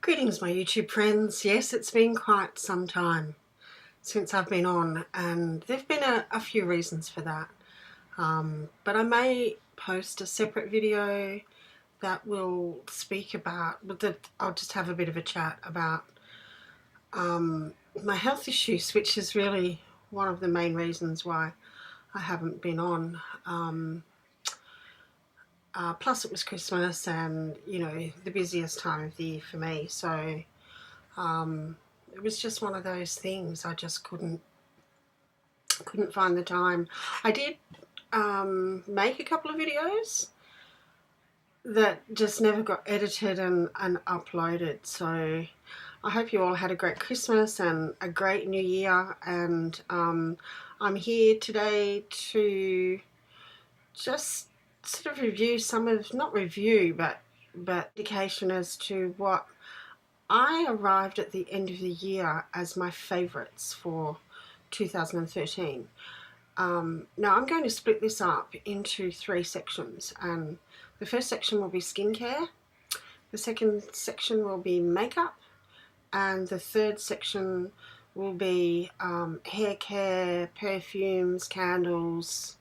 Greetings, my YouTube friends. Yes, it's been quite some time since I've been on, and there have been a few reasons for that. But I may post a separate video that will speak about, I'll just have a bit of a chat about my health issues, which is really one of the main reasons why I haven't been on. Plus, it was Christmas and, the busiest time of the year for me, so it was just one of those things. I just couldn't find the time. I did make a couple of videos that just never got edited and uploaded. So I hope you all had a great Christmas and a great New Year. And I'm here today to just sort of review some of, not review, but indication as to what I arrived at the end of the year as my favourites for 2013. Now I'm going to split this up into 3 sections, and the first section will be skincare, the second section will be makeup, and the third section will be hair care, perfumes, candles,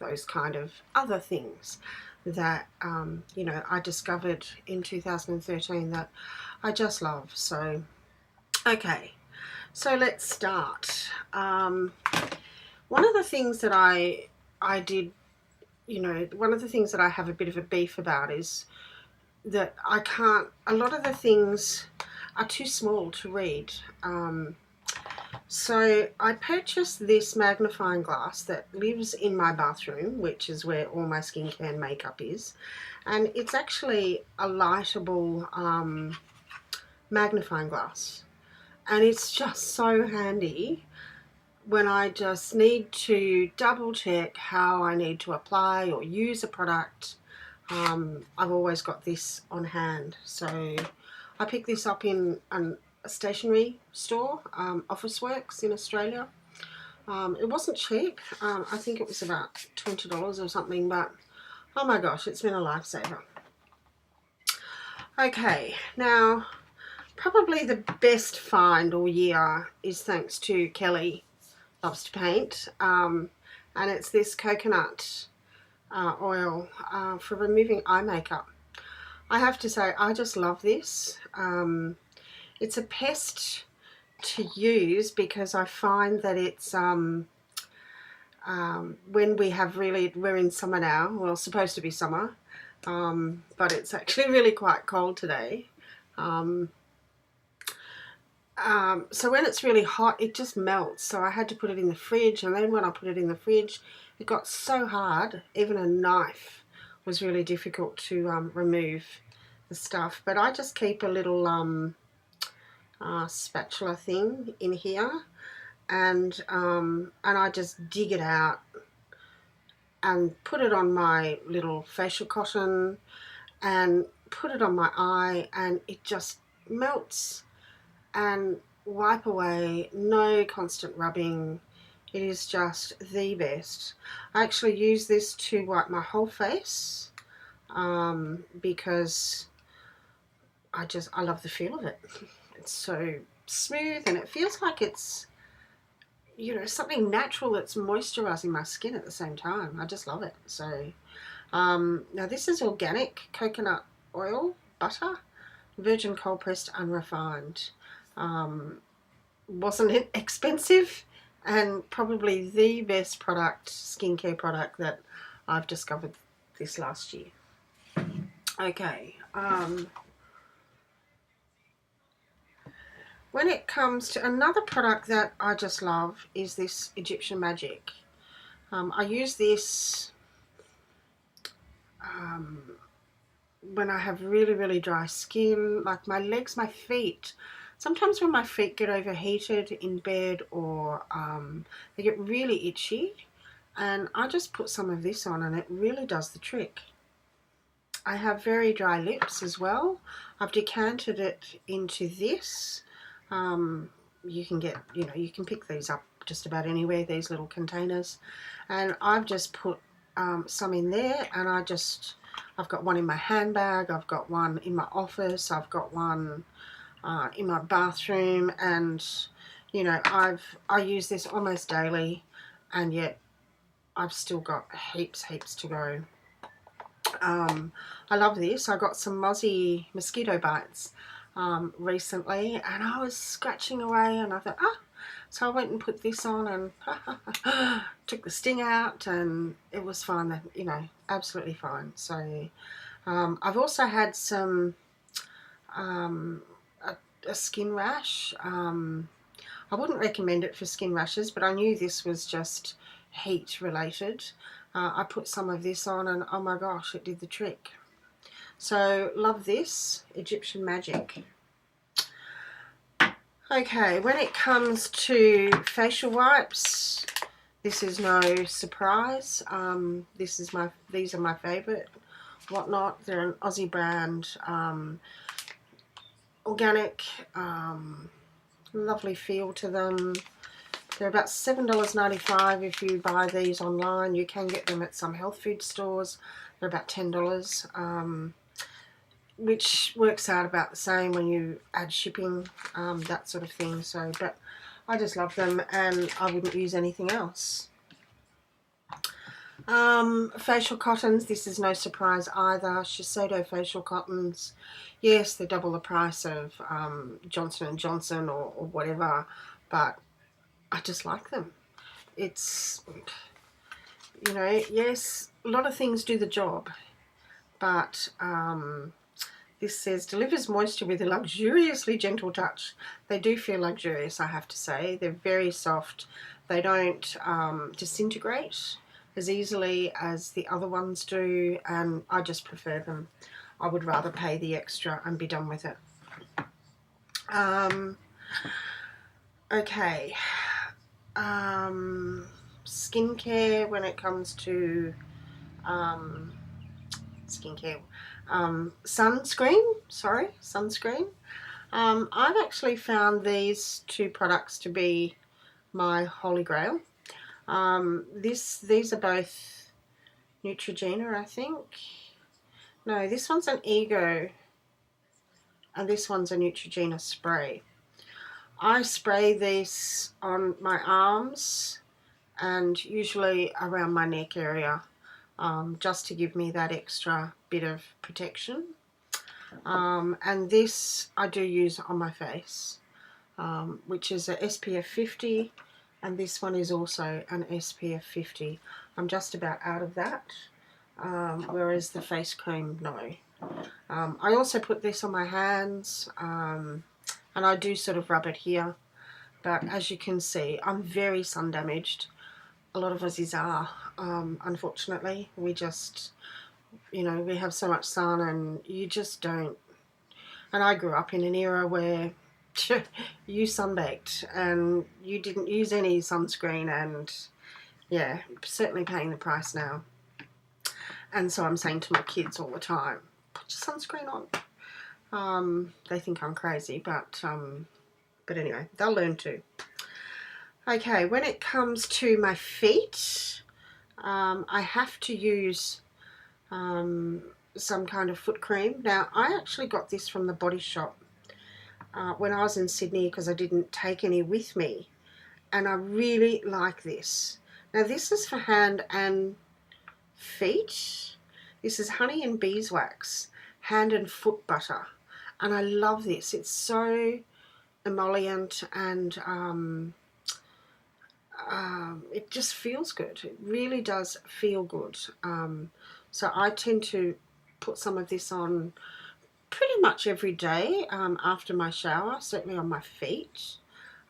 those kind of other things that I discovered in 2013 that I just love. So okay, so let's start. One of the things that I did, one of the things that I have a bit of a beef about is that a lot of the things are too small to read. So I purchased this magnifying glass that lives in my bathroom, which is where all my skincare and makeup is. And it's actually a lightable magnifying glass. And it's just so handy when I just need to double check how I need to apply or use a product. I've always got this on hand. So I picked this up in a stationery store, Officeworks in Australia. It wasn't cheap. I think it was about $20 or something, but oh my gosh, it's been a lifesaver. Okay, now probably the best find all year is thanks to Kelly Loves to Paint, and it's this coconut oil for removing eye makeup. I have to say, I just love this. It's a pest to use because I find that it's when we're in summer now, well, it's supposed to be summer, but it's actually really quite cold today. So when it's really hot, it just melts. So I had to put it in the fridge, and then when I put it in the fridge, it got so hard, even a knife was really difficult to remove the stuff. But I just keep a little spatula thing in here, and I just dig it out and put it on my little facial cotton and put it on my eye, and it just melts and wipe away. No constant rubbing. It is just the best. I actually use this to wipe my whole face because I love the feel of it. It's so smooth, and it feels like it's something natural that's moisturizing my skin at the same time. I just love it. So now this is organic coconut oil, butter, virgin cold pressed, unrefined. Wasn't it expensive, and probably the best skincare product that I've discovered this last year. Okay, when it comes to another product that I just love is this Egyptian Magic. I use this when I have really, really dry skin, like my legs, my feet. Sometimes when my feet get overheated in bed, or they get really itchy, and I just put some of this on and it really does the trick. I have very dry lips as well. I've decanted it into this. You can get, you can pick these up just about anywhere, these little containers. And I've just put some in there, and I just I've got one in my handbag, I've got one in my office, I've got one in my bathroom, and you know, I use this almost daily, and yet I've still got heaps to go. I love this. I got some mozzie mosquito bites recently, and I was scratching away, and I thought, so I went and put this on and took the sting out, and it was fine. You know, absolutely fine. So I've also had some a skin rash. I wouldn't recommend it for skin rashes, but I knew this was just heat related. I put some of this on, and oh my gosh, it did the trick. So love this, Egyptian Magic. Okay, when it comes to facial wipes, this is no surprise. These are my favourite. Whatnot. They're an Aussie brand, organic, lovely feel to them. They're about $7.95 if you buy these online. You can get them at some health food stores. They're about $10, which works out about the same when you add shipping, that sort of thing. So, but I just love them, and I wouldn't use anything else. Facial cottons, this is no surprise either. Shiseido facial cottons, yes, they're double the price of Johnson & Johnson or whatever, but I just like them. It's, you know, yes, a lot of things do the job, but this says, delivers moisture with a luxuriously gentle touch. They do feel luxurious, I have to say. They're very soft. They don't disintegrate as easily as the other ones do, and I just prefer them. I would rather pay the extra and be done with it. Okay. Skincare, when it comes to skincare, sunscreen. I've actually found these two products to be my holy grail. These are both Neutrogena, I think. No, this one's an Ego, and this one's a Neutrogena Spray. I spray these on my arms and usually around my neck area, just to give me that extra bit of protection. And this I do use on my face, which is a SPF 50, and this one is also an SPF 50. I'm just about out of that, whereas the face cream, no. I also put this on my hands, and I do sort of rub it here, but as you can see, I'm very sun damaged. A lot of Aussies are, unfortunately. We just, you know, we have so much sun, and you just don't. And I grew up in an era where you sunbaked and you didn't use any sunscreen, and yeah, certainly paying the price now. And so I'm saying to my kids all the time, put your sunscreen on. They think I'm crazy, but anyway, they'll learn to. Okay, when it comes to my feet, I have to use some kind of foot cream. Now, I actually got this from the Body Shop when I was in Sydney because I didn't take any with me, and I really like this. Now, this is for hand and feet. This is honey and beeswax, hand and foot butter, and I love this. It's so emollient, and it just feels good. It really does feel good. So I tend to put some of this on pretty much every day after my shower, certainly on my feet.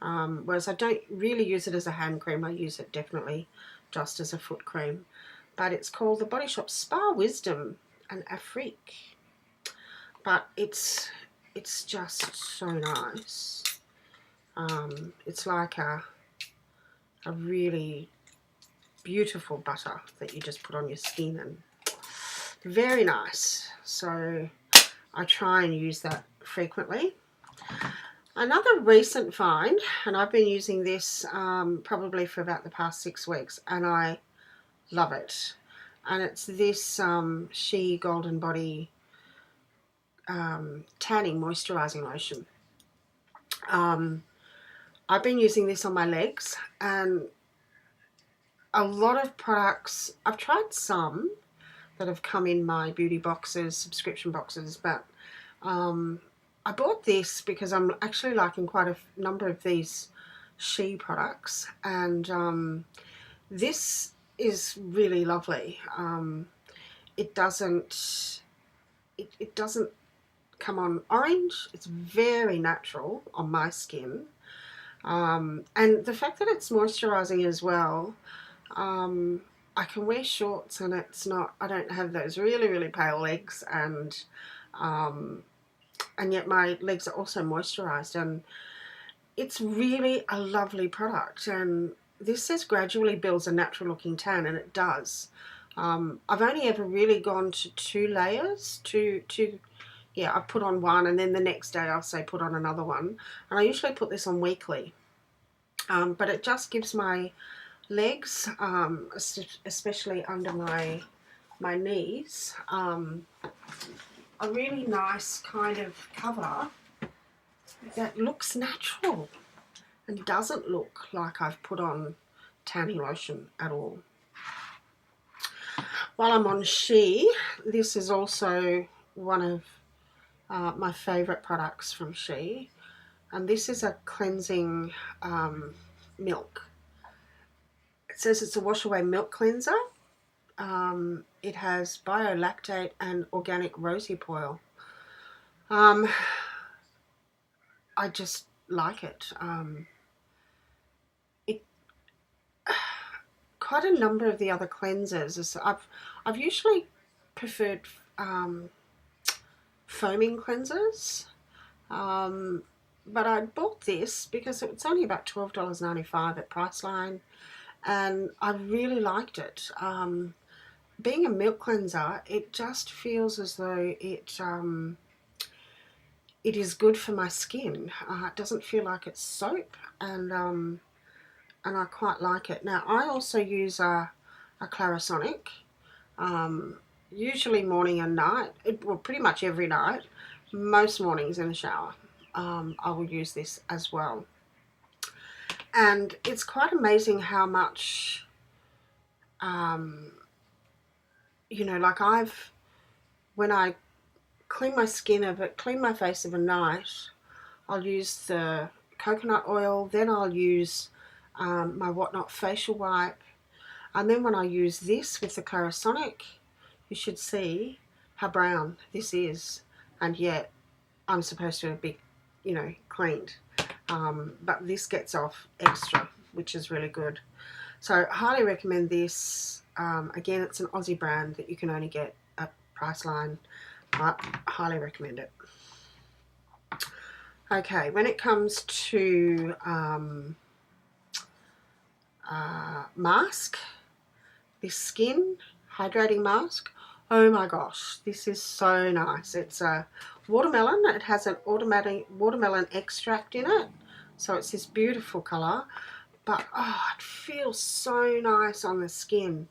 Whereas I don't really use it as a hand cream. I use it definitely just as a foot cream. But it's called the Body Shop Spa Wisdom and Afrique. But it's just so nice. It's like a really beautiful butter that you just put on your skin, and very nice. So I try and use that frequently. Another recent find, and I've been using this probably for about the past 6 weeks, and I love it. and it's this She Golden Body tanning moisturizing lotion. I've been using this on my legs, and a lot of products, I've tried some that have come in my beauty boxes, subscription boxes, but I bought this because I'm actually liking quite a number of these She products, and this is really lovely. It doesn't come on orange. It's very natural on my skin, and the fact that it's moisturizing as well. I can wear shorts and it's not, I don't have those really pale legs, and yet my legs are also moisturized, and it's really a lovely product. And this says gradually builds a natural looking tan, and it does. I've only ever really gone to 2 layers, yeah, I put on one and then the next day I'll say put on another one, and I usually put this on weekly. But it just gives my legs, especially under my knees, a really nice kind of cover that looks natural and doesn't look like I've put on tanning lotion at all. While I'm on She, this is also one of my favourite products from She, and this is a cleansing milk. It says it's a wash away milk cleanser. It has biolactate and organic rosehip oil. I just like it. Quite a number of the other cleansers, I've usually preferred foaming cleansers, but I bought this because it's only about $12.95 at Priceline, and I really liked it. Being a milk cleanser, it just feels as though it is good for my skin. It doesn't feel like it's soap, and I quite like it. Now, I also use a Clarisonic, usually morning and night. Well, pretty much every night. Most mornings in the shower, I will use this as well. And it's quite amazing how much, you know, like when I clean my face of a night, I'll use the coconut oil, then I'll use my Whatnot facial wipe, and then when I use this with the Clarisonic, you should see how brown this is, and yet I'm supposed to be, you know, cleaned. But this gets off extra, which is really good. So highly recommend this. Again, it's an Aussie brand that you can only get at Priceline, but highly recommend it. Okay, when it comes to mask, this skin hydrating mask, oh my gosh, this is so nice. It's a watermelon. It has an watermelon extract in it, so it's this beautiful color, but oh, it feels so nice on the skin.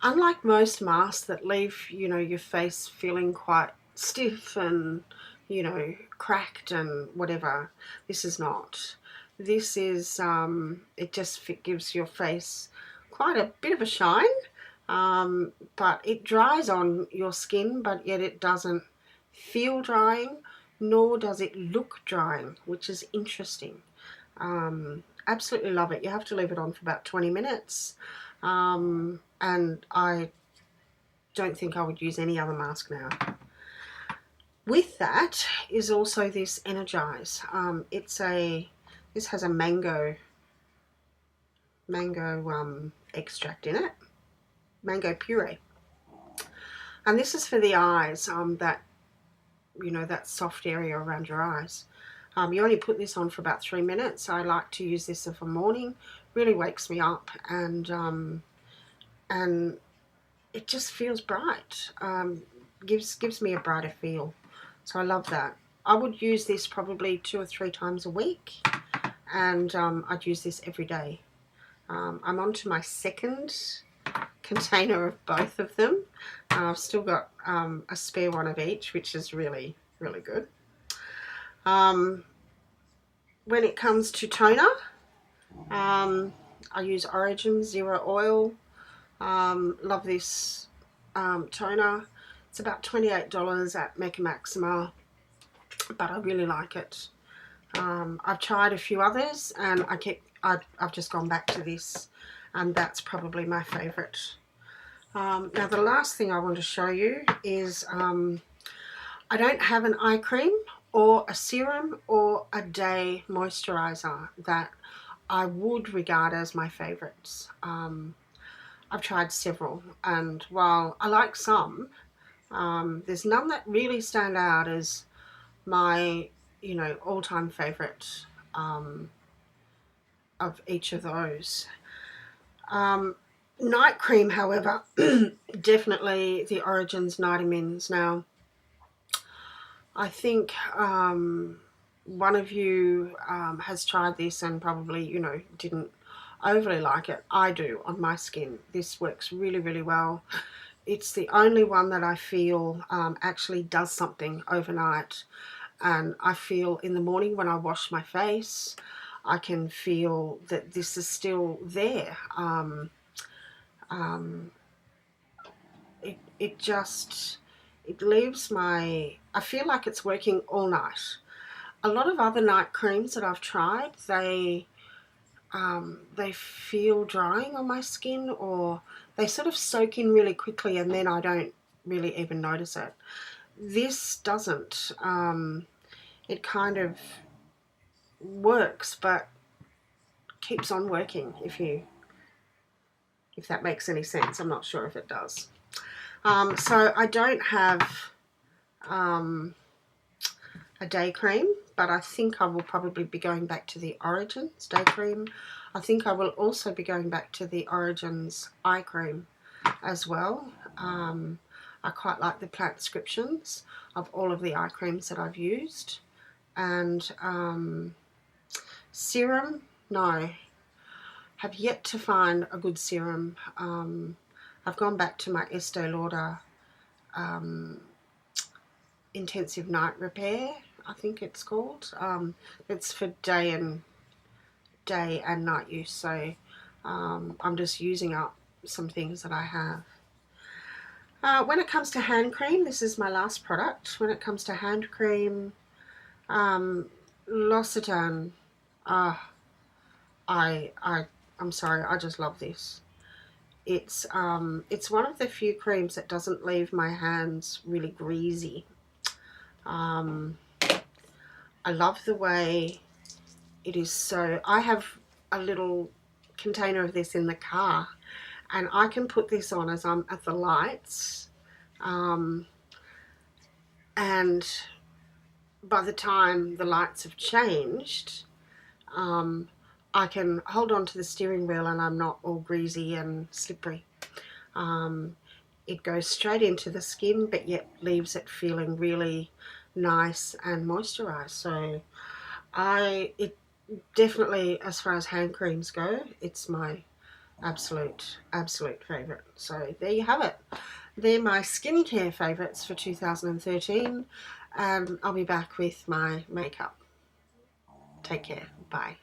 Unlike most masks that leave, you know, your face feeling quite stiff and, you know, cracked and whatever, this is not. This is, it just gives your face quite a bit of a shine, but it dries on your skin, but yet it doesn't feel drying, nor does it look drying, which is interesting. Absolutely love it. You have to leave it on for about 20 minutes, and I don't think I would use any other mask now. With that is also this Energize. This has a mango extract in it, mango puree, and this is for the eyes, that, you know, that soft area around your eyes. You only put this on for about 3 minutes. I like to use this of a morning. Really wakes me up, and it just feels bright. Gives me a brighter feel. So I love that. I would use this probably 2 or 3 times a week, and I'd use this every day. I'm on to my second container of both of them. I've still got a spare one of each, which is really, really good. When it comes to toner, I use Origin Zero Oil. Love this toner. It's about $28 at Mecca Maxima, but I really like it. I've tried a few others, and I've just gone back to this, and that's probably my favourite. Now the last thing I want to show you is I don't have an eye cream or a serum or a day moisturiser that I would regard as my favourites. I've tried several, and while I like some, there's none that really stand out as my, you know, all-time favourite of each of those. Night cream, however, definitely the Origins Nightamins. Now, I think one of you has tried this and probably, you know, didn't overly like it. I do on my skin. This works really, really well. It's the only one that I feel actually does something overnight. And I feel in the morning when I wash my face, I can feel that this is still there. It leaves I feel like it's working all night. A lot of other night creams that I've tried, they feel drying on my skin, or they sort of soak in really quickly and then I don't really even notice it. This doesn't. It kind of works, but keeps on working, if that makes any sense. I'm not sure if it does. So I don't have a day cream, but I think I will probably be going back to the Origins day cream. I think I will also be going back to the Origins eye cream as well. I quite like the plant descriptions of all of the eye creams that I've used. And serum, no, have yet to find a good serum. I've gone back to my Estee Lauder Intensive Night Repair, I think it's called. It's for day and night use, so I'm just using up some things that I have. When it comes to hand cream, this is my last product. When it comes to hand cream, L'Occitane, I'm sorry, I just love this. It's one of the few creams that doesn't leave my hands really greasy. I love the way it is. So I have a little container of this in the car, and I can put this on as I'm at the lights, and by the time the lights have changed, I can hold on to the steering wheel and I'm not all greasy and slippery. It goes straight into the skin, but yet leaves it feeling really nice and moisturized. So it definitely, as far as hand creams go, it's my absolute favorite. So there you have it. They're my skincare favorites for 2013, and I'll be back with my makeup. Take care. Bye.